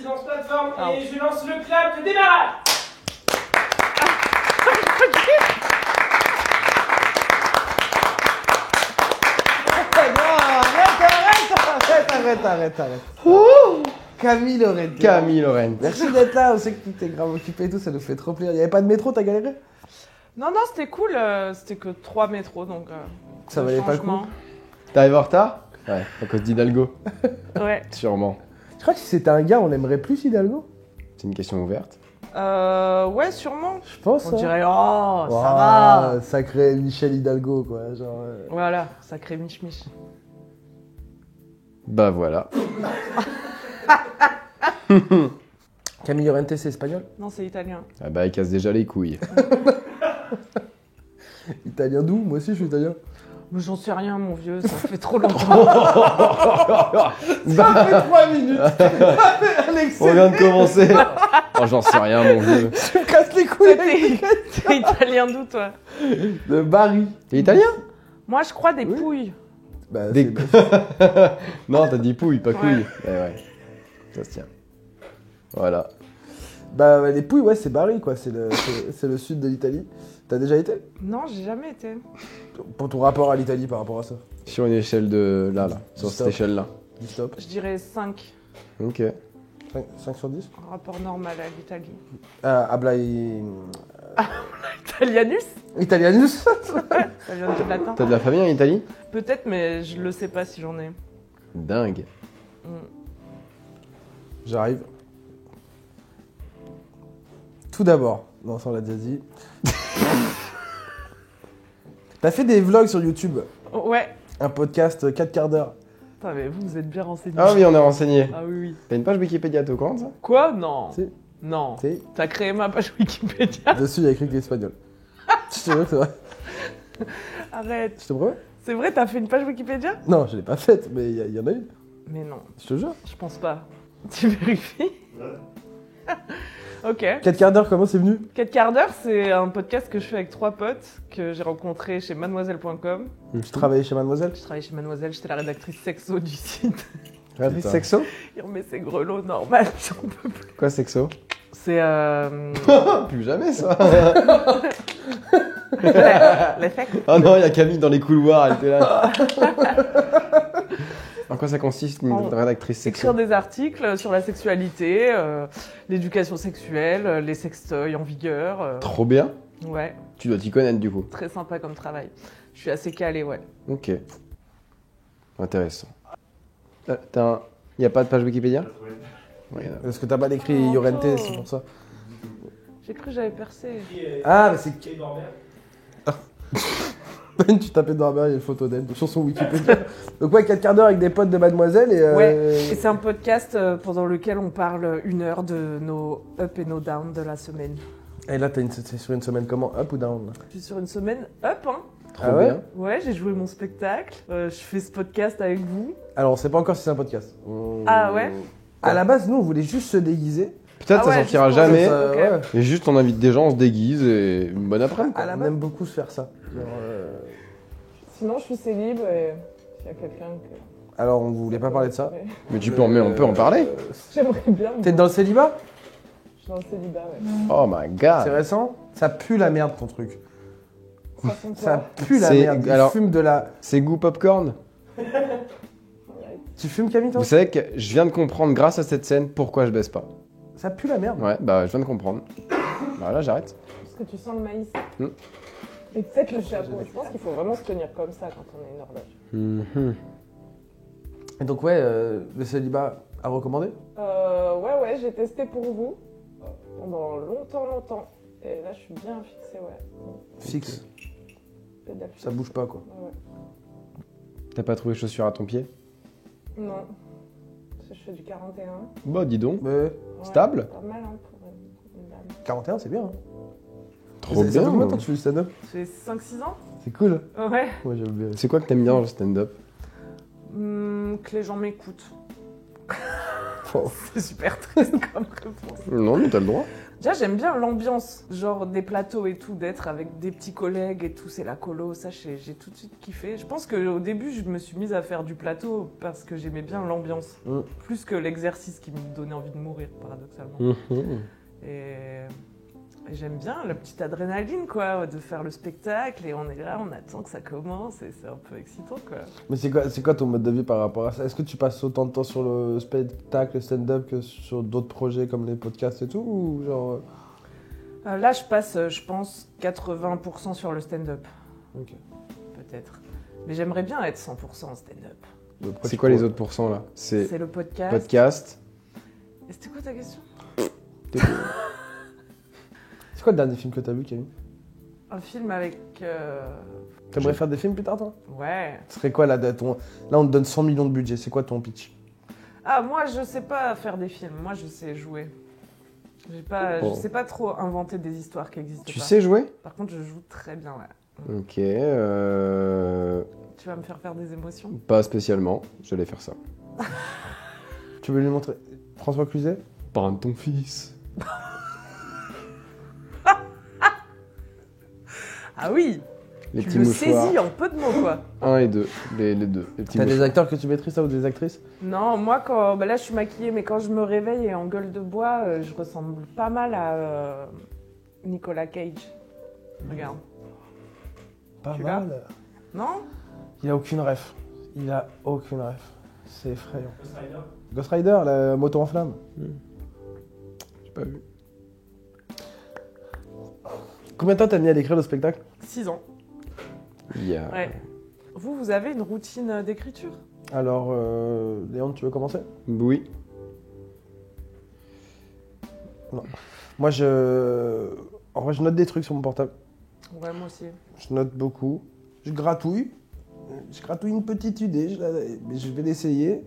silence plateforme et je lance le clap de démarrage. Arrête. Camille Laurent. Merci d'être là, on sait que tu es grave occupé et tout, ça nous fait trop plaisir. Il n'y avait pas de métro, t'as galéré? Non, c'était cool, c'était que 3 métros, donc ça valait pas le coup. T'arrives en retard? Ouais, à cause d'Hidalgo. Ouais. Sûrement. Je crois que si c'était un gars, on aimerait plus Hidalgo. C'est une question ouverte. Ouais, sûrement. Je pense. On dirait, ça wow, va. Sacré Michel Hidalgo, quoi. Genre, Voilà, sacré mich-mich. Bah voilà. Camille Laurent, c'est espagnol? Non, c'est italien. Ah bah, il casse déjà les couilles. Italien d'où? Moi aussi, je suis italien. Mais j'en sais rien, mon vieux, ça fait trop longtemps. Ça fait 3 minutes. On vient de commencer. Oh, j'en sais rien, mon vieux. Tu me casses les couilles. T'es italien d'où, toi? De Bari. T'es italien? Moi, je crois des pouilles. Bah, Des... Non, t'as dit pouille, pas couille. Ouais. Ça se tient. Voilà. Bah, les Pouilles, ouais, c'est Bari, quoi. C'est le sud de l'Italie. T'as déjà été? Non, j'ai jamais été. Pour ton rapport à l'Italie par rapport à ça? Sur une échelle de... Là. Sur Stop. cette échelle-là. Dis stop. Je dirais 5. Ok. 5 sur 10? Un rapport normal à l'Italie. Italianus? Italianus. Ça vient du latin. T'as de la famille en Italie? Peut-être, mais je le sais pas si j'en ai. Dingue. J'arrive. Tout d'abord, non, ça on l'a déjà dit. T'as fait des vlogs sur YouTube, Ouais. un podcast 4 quarts d'heure. Putain, mais vous êtes bien renseignés. Ah oui, on est renseigné. Ah oui. T'as une page Wikipédia, t'es au courant de ça? Quoi? Non. Si. Non. Si. T'as créé ma page Wikipédia? Dessus, il y a écrit que l'espagnol. Je te jure que c'est vrai. Arrête. Je te promets? C'est vrai, t'as fait une page Wikipédia? Non, je l'ai pas faite, mais il y en a une. Mais non, Je te jure. je pense pas. Tu vérifies? Ok. 4 quarts d'heure, comment c'est venu? 4 quarts d'heure, c'est un podcast que je fais avec 3 potes que j'ai rencontrés chez mademoiselle.com. Tu travaillais chez Mademoiselle? Je travaillais chez Mademoiselle, j'étais la rédactrice sexo du site. Réalice sexo? Il remet ses grelots normal, j'en peux plus. Quoi, sexo? C'est Plus jamais ça. l'effet. Oh non, il y a Camille dans les couloirs, elle était là. En quoi ça consiste, une rédactrice sexo? Écrire des articles sur la sexualité, l'éducation sexuelle, les sextoys en vigueur. Trop bien. Ouais, Tu dois t'y connaître du coup. très sympa comme travail. Je suis assez calée, ouais. Ok. Intéressant. Il n'y a pas de page Wikipédia? Ouais, Parce que t'as mal écrit Llorente, c'est pour ça. J'ai cru que j'avais percé. Ah, mais c'est... Tu tapais dans la barre, il y a une photo d'elle sur son Wikipédia. Donc ouais, 4 quarts d'heure avec des potes de Mademoiselle et... Ouais, et c'est un podcast pendant lequel on parle 1 heure de nos up et nos down de la semaine. Et là, c'est sur une semaine comment? Up ou down? Je suis sur une semaine up, hein. Trop Ah ouais bien. Ouais, j'ai joué mon spectacle, je fais ce podcast avec vous. Alors, on sait pas encore si c'est un podcast. Ah ouais? À la base, nous, on voulait juste se déguiser. Peut-être Ah ça ouais, sortira juste pour jamais. ça. Ok. ouais. Et juste on invite des gens, on se déguise et une bonne après-midi. À la On base. aime beaucoup se faire ça. Genre, Sinon, je suis célib et s'il y a quelqu'un que... Alors, on voulait pas parler de ça. Ouais. Mais on peut en parler. J'aimerais bien. T'es dans le célibat? Je suis dans le célibat, ouais. Oh my god. C'est récent? Ça pue la merde, ton truc. Façon de Ça quoi. pue la C'est- merde. alors- Tu fumes de la... C'est goût popcorn. Tu fumes, Camille, toi? Vous savez que je viens de comprendre grâce à cette scène pourquoi je baisse pas. Ça pue la merde. Ouais, bah je viens de comprendre. Bah là j'arrête. Parce que tu sens le maïs. Mm. Et peut-être le chapeau. Je pense qu'il faut vraiment se tenir comme ça quand on est une horloge. Mhm. Et donc, ouais, le célibat à recommander? Ouais, j'ai testé pour vous pendant longtemps. Et là, je suis bien fixée, ouais. Fixe. Pédale Ça bouge pas, quoi. Ouais. T'as pas trouvé chaussures à ton pied? Non. Parce que je fais du 41. Bah dis donc. Mais Ouais, Stable. Pas mal, hein, pour une dame. 41, c'est bien. Hein. Trop Ça fait bien. combien de temps que tu fais du stand-up? J'ai 5-6 ans. C'est cool. Ouais. Moi, j'aime bien. C'est quoi que t'aimes bien dans le stand-up? Que les gens m'écoutent. C'est super triste comme réponse. Non, mais t'as le droit. Déjà, j'aime bien l'ambiance, genre des plateaux et tout, d'être avec des petits collègues et tout, c'est la colo, ça j'ai tout de suite kiffé. Je pense qu'au début, je me suis mise à faire du plateau parce que j'aimais bien l'ambiance, plus que l'exercice qui me donnait envie de mourir, paradoxalement. Et j'aime bien la petite adrénaline, quoi, de faire le spectacle et on est là, on attend que ça commence et c'est un peu excitant, quoi. Mais c'est quoi ton mode de vie par rapport à ça? Est-ce que tu passes autant de temps sur le spectacle, le stand-up que sur d'autres projets comme les podcasts et tout ou genre... Là, je passe, je pense, 80% sur le stand-up. Ok. Peut-être. Mais j'aimerais bien être 100% en stand-up. C'est quoi les autres pourcents là? C'est le podcast. Podcast. Et c'était quoi ta question? C'est quoi le dernier film que t'as vu, Camille? Un film avec... T'aimerais faire des films plus tard, toi? Ouais. Ce serait quoi là, là, on te donne 100 millions de budget, c'est quoi ton pitch? Ah, moi, je sais pas faire des films. Moi, je sais jouer. Je sais pas trop inventer des histoires qui existent pas. Tu sais jouer? Par contre, je joue très bien, ouais. Ok. Tu vas me faire des émotions? Pas spécialement, j'allais faire ça. Tu veux lui montrer François Cluzet? Parle de ton fils. Ah oui! Les Tu petits le mouchoirs. saisis en peu de mots, quoi. 1 et 2, les deux. Les petits T'as des mouchoirs. acteurs que tu maîtrises ça ou des actrices? Non, moi, quand... là, je suis maquillée, mais quand je me réveille et en gueule de bois, je ressemble pas mal à Nicolas Cage. Regarde. Pas Tu mal. Non? Il a aucune ref. Il a aucune ref. C'est effrayant. Ghost Rider, la moto en flamme. J'ai pas vu. Combien de temps t'as mis à l'écrire le spectacle? 6 ans. Yeah. Ouais. Vous avez une routine d'écriture? Alors, Léon, tu veux commencer? Oui. Moi, en vrai, je note des trucs sur mon portable. Ouais, moi aussi. Je note beaucoup. Je gratouille. Je gratouille une petite idée. Mais je vais l'essayer.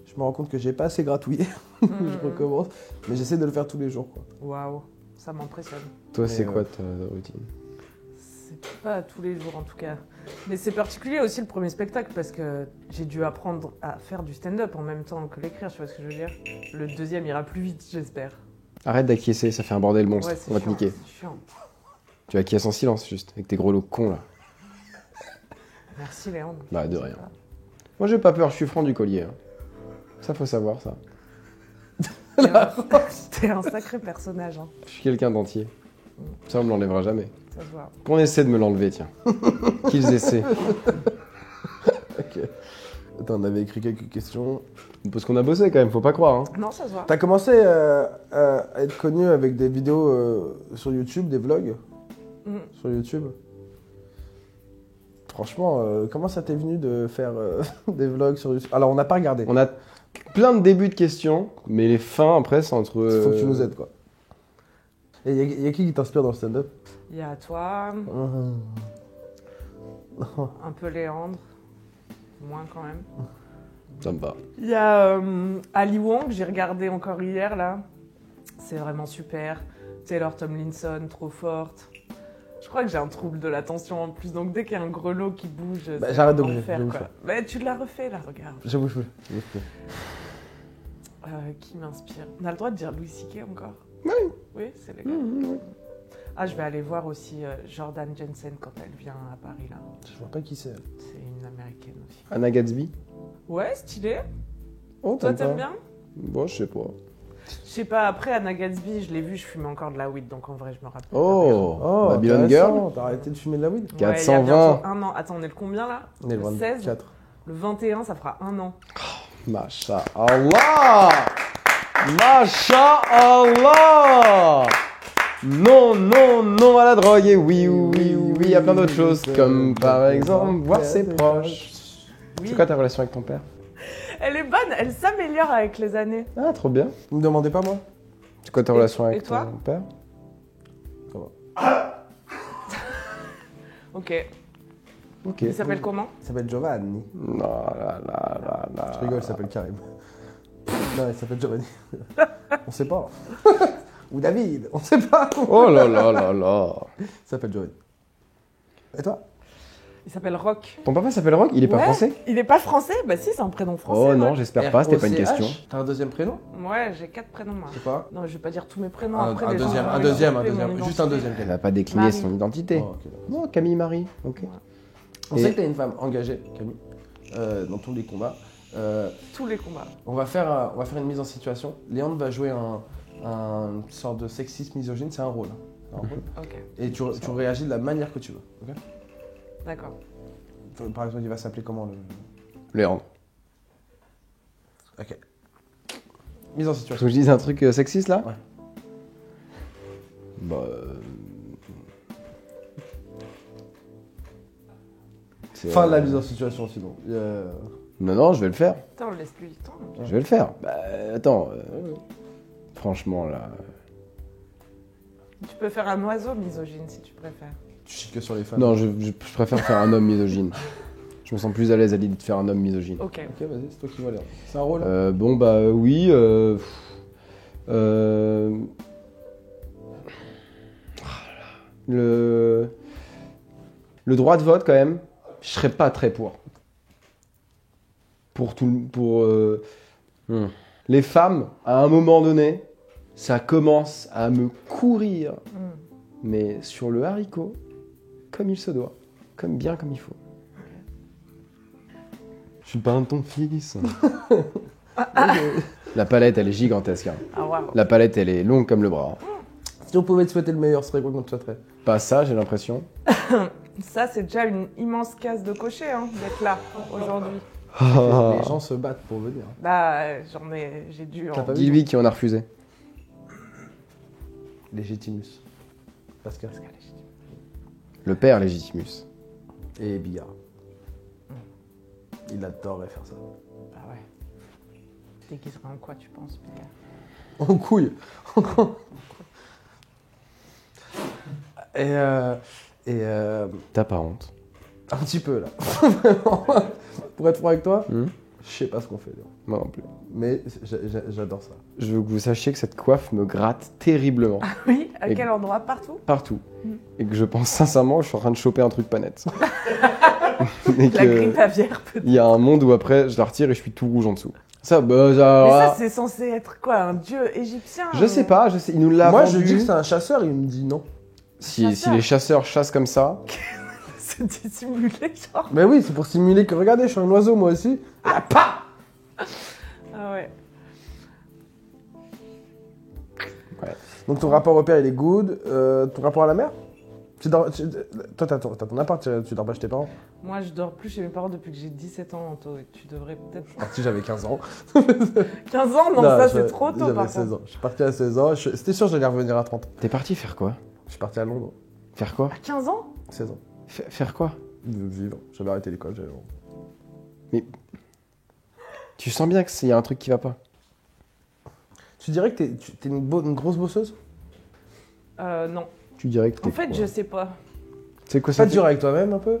Je me rends compte que j'ai pas assez gratouillé. Je recommence. Mais j'essaie de le faire tous les jours, quoi. Waouh, ça m'impressionne. Toi, c'est Mais, quoi ta routine? C'est pas tous les jours en tout cas. Mais c'est particulier aussi le premier spectacle parce que j'ai dû apprendre à faire du stand-up en même temps que l'écrire, tu vois ce que je veux dire. Le deuxième ira plus vite, j'espère. Arrête d'acquiescer, ça fait un bordel monstre. Ouais, c'est On va te chiant, niquer. c'est chiant. Tu acquiesces en silence, juste, avec tes gros lots cons là. Merci Léon. Bah, de rien. Moi, j'ai pas peur, je suis franc du collier. Hein. Ça, faut savoir, ça. T'es un sacré personnage, hein. Je suis quelqu'un d'entier. Ça, on me l'enlèvera jamais. Ça se voit. Qu'on essaie de me l'enlever, tiens. Qu'ils essaient. Ok. Attends, on avait écrit quelques questions. Parce qu'on a bossé quand même, faut pas croire. Hein. Non, ça se voit. T'as commencé à être connu avec des vidéos sur YouTube, des vlogs sur YouTube. Franchement, comment ça t'est venu de faire des vlogs sur YouTube? Alors, on n'a pas regardé. On a plein de débuts de questions, mais les fins, après, c'est entre... Il faut que tu nous aides, quoi. Et il y a qui t'inspire dans le stand-up? Il y a toi, un peu Léandre, moins quand même. Ça me va. Il y a Ali Wong, j'ai regardé encore hier là. C'est vraiment super. Taylor Tomlinson, trop forte. Je crois que j'ai un trouble de l'attention en plus, donc dès qu'il y a un grelot qui bouge, Bah, c'est j'arrête de un bouger, enfer, je vais quoi. faire. Bah, tu l'as refait là, regarde. Je bouge plus. Qui m'inspire? On a le droit de dire Louis C.K. encore? Oui. Oui, c'est légal. Ah, je vais aller voir aussi Jordan Jensen quand elle vient à Paris là. Je vois pas qui c'est. C'est une américaine aussi. Anna Gatsby. Ouais, stylé. Oh, Toi, pas t'aimes bien? Bon, je sais pas. Je sais pas, après Anna Gatsby, je l'ai vue, je fumais encore de la weed, donc en vrai, je me rappelle. Oh, Babylon Girl. intéressant. T'as arrêté de fumer de la weed? Ouais, il y a 420. bientôt un an. Attends, on est le combien là? On est le 16. 24. Le 21, ça fera un an. Masha'Allah. Masha'Allah. Non, non, non à la drogue et oui, oui, oui, il y a plein d'autres choses, comme par exemple voir ses proches. Oui. C'est quoi ta relation avec ton père? Elle est bonne, elle s'améliore avec les années. Ah, trop bien. Vous me demandez pas, moi? C'est quoi ta relation avec et toi ton père? Ok. Ok. Il s'appelle comment? Il s'appelle Giovanni. Non, là, là, là, là. Je rigole, il s'appelle Karim. Non, il s'appelle Giovanni. On sait pas. Ou David, on sait pas. Oh là là là là. Il s'appelle Giovanni. Et toi? Il s'appelle Rock. Ton papa s'appelle Rock? Il est pas Ouais. français? Il est pas français? Bah si, c'est un prénom français. Oh non, Rock. j'espère pas, c'était pas une ROCH. question. T'as un deuxième prénom? Ouais, j'ai 4 prénoms moi. C'est quoi? Non, je vais pas dire tous mes prénoms. Un Après, les gens deuxième, vont un me deuxième, choper mon juste un identité. deuxième. Elle va pas décliner Marie. son identité. Oh, ok, d'accord. Non, Camille Marie. Ok. On Et- sait que t'es une femme engagée, Camille, dans tous les combats. Tous les combats. On va faire une mise en situation. Léandre va jouer une sorte de sexisme misogyne, c'est un rôle. Un rôle. Ok, Et tu réagis de la manière que tu veux. Ok. d'accord. Par exemple, il va s'appeler comment le. Léandre. Ok. Mise en Faut situation. que je dise un truc sexiste là? Ouais. Bah. C'est, Fin de la mise en situation, sinon. Non, non, je vais le faire. Attends, laisse-lui le temps. Je vais le faire. Bah, attends. Franchement, là. Tu peux faire un oiseau misogyne si tu préfères. Tu chies que sur les femmes. Non, je préfère faire un homme misogyne. Je me sens plus à l'aise à l'idée de faire un homme misogyne. Ok. Ok, vas-y, c'est toi qui vois Léandre. C'est un rôle. Bon, bah oui. Le droit de vote, quand même, je serais pas très pour. Les femmes, à un moment donné, ça commence à me courir, mais sur le haricot, comme il se doit, comme il faut. Je suis pas un ton fils. La palette, elle est gigantesque. Hein. Ah waouh. La palette, elle est longue comme le bras. Si on pouvait te souhaiter le meilleur, ce serait quoi qu'on te souhaiterait? Pas ça, j'ai l'impression. Ça, c'est déjà une immense case de cocher hein, d'être là aujourd'hui. Les gens se battent pour venir. Bah, j'ai dû. T'as pas vu? Dis-lui qui en a refusé. Légitimus. Pascal. Le père Légitimus. Et Billard. Il adorerait faire ça. Bah ouais. Déguiserait en quoi, tu penses, Pika? En couille. Et T'as pas honte. un petit peu là. Vraiment. Pour être franc avec toi, Hmm. je sais pas ce qu'on fait. Léon. Moi non plus. Mais j'adore ça. Je veux que vous sachiez que cette coiffe me gratte terriblement. Oui, à Et- quel endroit? Partout? Partout. Mm. Et que je pense sincèrement que je suis en train de choper un truc pas net. Et La grippe que aviaire, peut-être. il y a un monde où après je la retire et je suis tout rouge en dessous. Ça, bah, Mais ça, ça, c'est censé être quoi? Un dieu égyptien? je sais pas, il nous l'a Moi, vendu. je dis que c'est un chasseur, il me dit non. Si chasseur. les chasseurs chassent comme ça, C'est dissimulé, genre. Mais oui, c'est pour simuler que regardez, je suis un oiseau moi aussi. Ah ouais. Donc ton rapport au père, il est good. Ton rapport à la mère? Toi, t'as ton appart, tu dors pas chez tes parents? Moi, je dors plus chez mes parents depuis que j'ai 17 ans, Anto. Et tu devrais peut-être. Je suis parti, j'avais 15 ans. 15 ans? Non, ça, c'est trop tôt, J'avais par 16 contre. ans. Je suis parti à 16 ans. C'était sûr que j'allais revenir à 30 ans. t'es parti faire quoi? Je suis parti à Londres. Faire quoi? À 15 ans? 16 ans. Faire quoi? De vivre. J'avais arrêté l'école, j'avais. Tu sens bien qu'il y a un truc qui va pas. Tu dirais que t'es une grosse bosseuse? Non. Tu dirais que t'es En fait, quoi? je sais pas. C'est quoi ça? Pas dur avec toi-même un peu?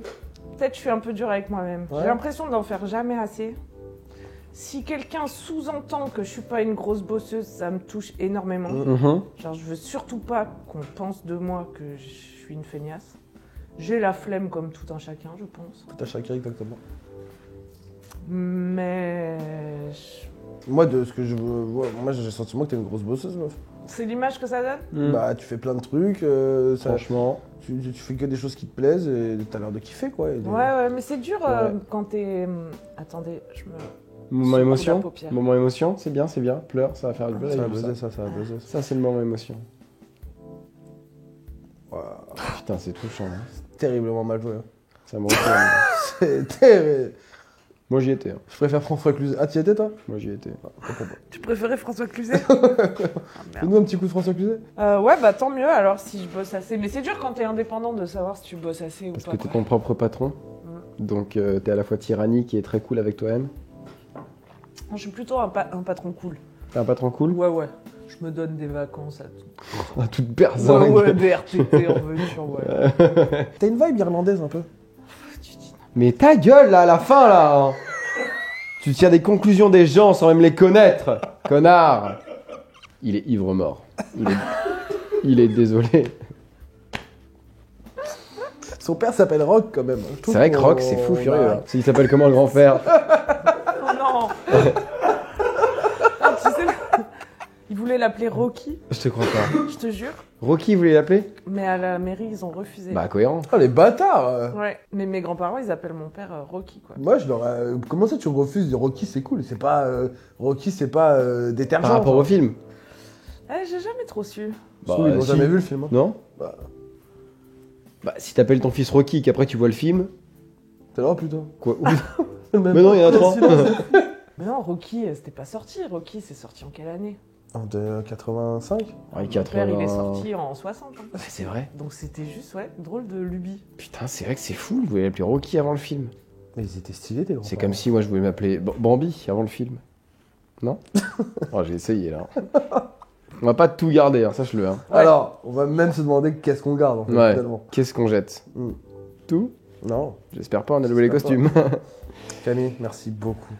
Peut-être je suis un peu dure avec moi-même. Ouais. J'ai l'impression d'en faire jamais assez. Si quelqu'un sous-entend que je suis pas une grosse bosseuse, ça me touche énormément. Mhm. Genre, je veux surtout pas qu'on pense de moi que je suis une feignasse. J'ai la flemme comme tout un chacun, je pense. Tout à chacun exactement. Mais Moi, de ce que je vois, moi j'ai le sentiment que t'es une grosse bosseuse, meuf. c'est l'image que ça donne. Mm. Bah, tu fais plein de trucs, Franchement. tu fais que des choses qui te plaisent et t'as l'air de kiffer, quoi. Et de- Ouais, mais c'est dur Ouais. quand t'es. Attendez, je me. Moment Sous la émotion. paupière. Moment émotion, c'est bien, c'est bien. Pleure, ça va faire du bien. Ça va ça. buzzer, ça va buzzer. Ça, c'est le moment émotion. Waouh. Putain, c'est touchant. Hein. Terriblement mal joué. Hein. Ça me retourne. C'est terrible. Moi, j'y étais. Hein. Je préfère François Cluzet. Ah, t'y étais, toi? Moi, j'y étais. Tu préférais François Cluzet? Ah, merde. Fais-nous un petit coup de François Cluzet. Ouais, bah tant mieux alors si je bosse assez. Mais c'est dur quand t'es indépendant de savoir si tu bosses assez ou Parce pas. que t'es quoi. ton propre patron. Donc, t'es à la fois tyrannique et très cool avec toi-même. Je suis plutôt un patron cool. T'es un patron cool. Ouais. Je me donne des vacances à tout. À toute personne. Des RTT en voiture, ouais. T'as une vibe irlandaise un peu. Tu dis non. Mais ta gueule, là, à la fin, là hein. Tu tires des conclusions des gens sans même les connaître. Connard. Il est ivre mort. Il est désolé. Son père s'appelle Rock quand même. Je trouve C'est vrai que qu'on- Rock, c'est fou furieux. bah, Hein. Il s'appelle comment le grand frère? Oh non. Ah, tu sais, ils voulaient l'appeler Rocky, Je te crois pas. je te jure. Rocky, vous voulez l'appeler? Mais à la mairie, ils ont refusé. Bah, cohérent. Oh les bâtards. Ouais, mais mes grands-parents, ils appellent mon père Rocky, quoi. Moi je leur comment ça tu refuses de Rocky, c'est cool, c'est pas Rocky, c'est pas détergent. Par rapport au film? J'ai jamais trop su. Bah, ils n'ont si. jamais vu le film. Hein. Non? Bah. Bah, si t'appelles ton fils Rocky, qu'après tu vois le film. T'es là plutôt. Quoi? Mais non, il y en a trois. Mais non, Rocky, c'était pas sorti. Rocky, c'est sorti en quelle année? En 85. Ouais, Mon père, il est 80. sorti en 60. hein. Ouais, c'est vrai. Donc c'était juste, ouais, drôle de lubie. Putain, c'est vrai que c'est fou, vous voulez l'appeler Rocky avant le film. Mais ils étaient stylés tes grands. C'est comme si moi je voulais m'appeler Bambi avant le film. Non? Oh, j'ai essayé là. On va pas tout garder, hein, sache-le. Hein. Ouais. Alors, on va même se demander qu'est-ce qu'on garde en fait, Ouais. finalement. Qu'est-ce qu'on jette? Mm. Tout? Non. J'espère pas, on a loué les J'espère costumes. Camille, merci beaucoup.